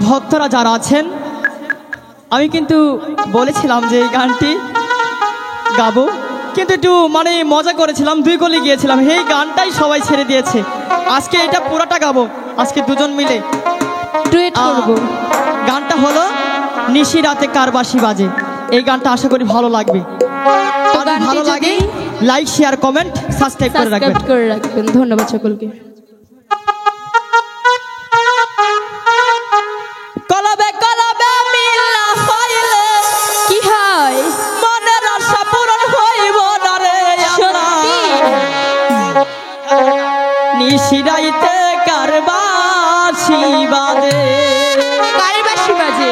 ভক্তরা যারা আছেন, আমি কিন্তু বলেছিলাম যে এই গানটি গাবো, কিন্তু একটু মানে মজা করেছিলাম, 2 গলি গিয়েছিলাম, এই গানটাই সবাই ছেড়ে দিয়েছে। আজকে এটা পুরাটা গাবো, আজকে দুজন মিলে ডুয়েট করব। গানটা হলো নিশি রাতে কার বাঁশি বাজে। এই গানটা আশা করি ভালো লাগবে। তো আর গানটি ভালো লাগে লাইক, শেয়ার, কমেন্ট, সাবস্ক্রাইব করে রাখবেন। সাবস্ক্রাইব করে রাখবেন। ধন্যবাদ সকলকে। কলবে কলবে মিলা হইলে কি হয়? মনের আশা পূরণ হইব না রে আল্লাহ। সত্যি নিশি রাইতে কার বাঁশি বাজে, কার বাঁশি বাজে?